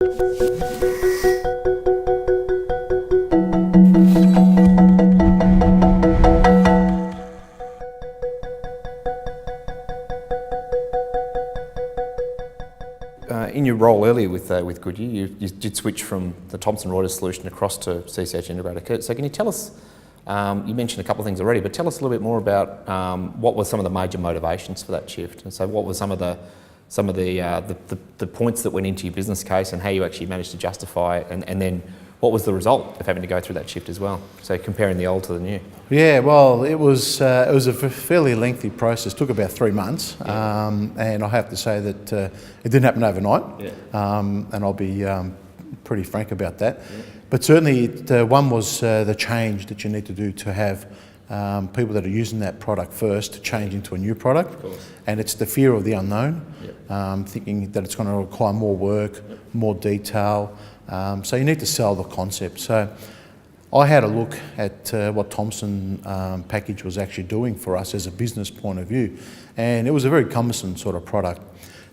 In your role earlier with Goodyear, you did switch from the Thomson Reuters solution across to CCH Integrator. So can you tell us, you mentioned a couple of things already, but tell us a little bit more about what were some of the major motivations for that shift, and so what were some of the points that went into your business case and how you actually managed to justify it, and then what was the result of having to go through that shift as well? So comparing the old to the new. Yeah, well, it was a fairly lengthy process. It took about 3 months, and I have to say that it didn't happen overnight. And I'll be pretty frank about that. But certainly, one was the change that you need to do to have people that are using that product first to change into a new product, and it's the fear of the unknown, thinking that it's going to require more work, more detail. So you need to sell the concept. So I had a look at what Thomson package was actually doing for us as a business point of view, and it was a very cumbersome sort of product.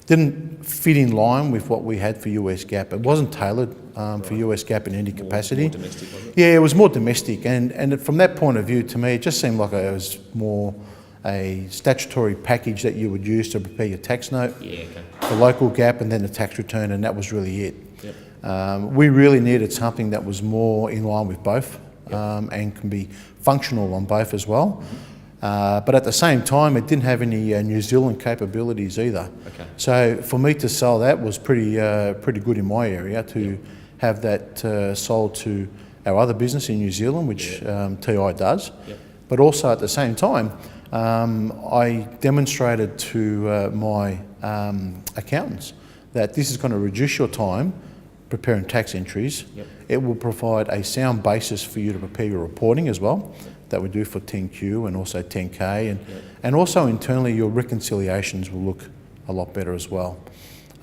Didn't fit in line with what we had for US GAAP. It wasn't tailored for US GAAP in any capacity. More domestic, was it? Yeah, it was more domestic, and from that point of view, to me, it just seemed like it was more a statutory package that you would use to prepare your tax note, the local GAAP, and then the tax return, and that was really it. We really needed something that was more in line with both and can be functional on both as well. But at the same time, it didn't have any New Zealand capabilities either. So for me to sell that was pretty good in my area, to have that sold to our other business in New Zealand, which TI does. But also at the same time, I demonstrated to my accountants that this is going to reduce your time preparing tax entries. It will provide a sound basis for you to prepare your reporting as well, that we do for 10Q and also 10K, and also internally your reconciliations will look a lot better as well.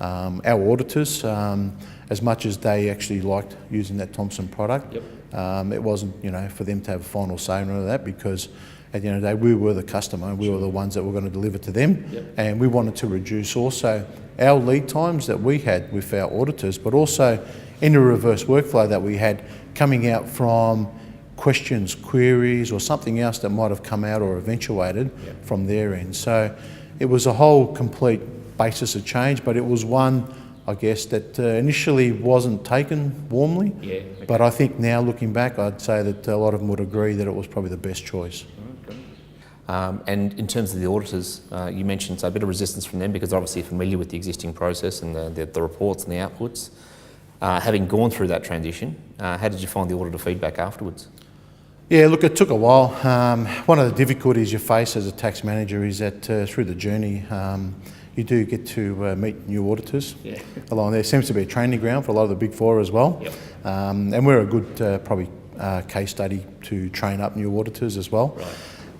Our auditors, as much as they actually liked using that Thomson product, it wasn't, for them to have a final say on that, because at the end of the day, we were the customer and we were the ones that were going to deliver to them, and we wanted to reduce also our lead times that we had with our auditors, but also in the reverse workflow that we had coming out from questions, queries, or something else that might have come out or eventuated from their end. So it was a whole complete basis of change, but it was one, I guess, that initially wasn't taken warmly. But I think now, looking back, I'd say that a lot of them would agree that it was probably the best choice. And in terms of the auditors, you mentioned a bit of resistance from them because they're obviously familiar with the existing process and the reports and the outputs. Having gone through that transition, how did you find the auditor feedback afterwards? Yeah, look, it took a while. One of the difficulties you face as a tax manager is that through the journey, you do get to meet new auditors along there. It seems to be a training ground for a lot of the Big Four as well. And we're a good, probably, case study to train up new auditors as well.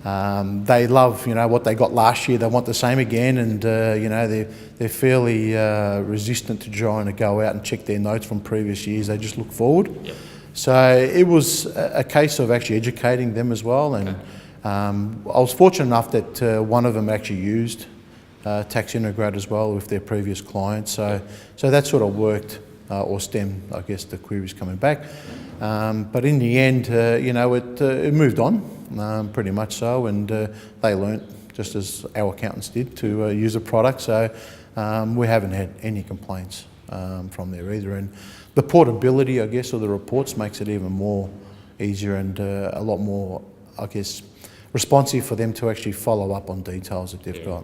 They love, what they got last year. They want the same again, and they're fairly resistant to trying to go out and check their notes from previous years. They just look forward. So it was a case of actually educating them as well, and I was fortunate enough that one of them actually used Tax Integrator as well with their previous clients. So that sort of worked or stemmed, I guess, the queries coming back. But in the end, it moved on, pretty much so, and they learnt, just as our accountants did, to use the product. So we haven't had any complaints from there either. And the portability, I guess, of the reports makes it even more easier and a lot more, I guess, responsive for them to actually follow up on details that they've got.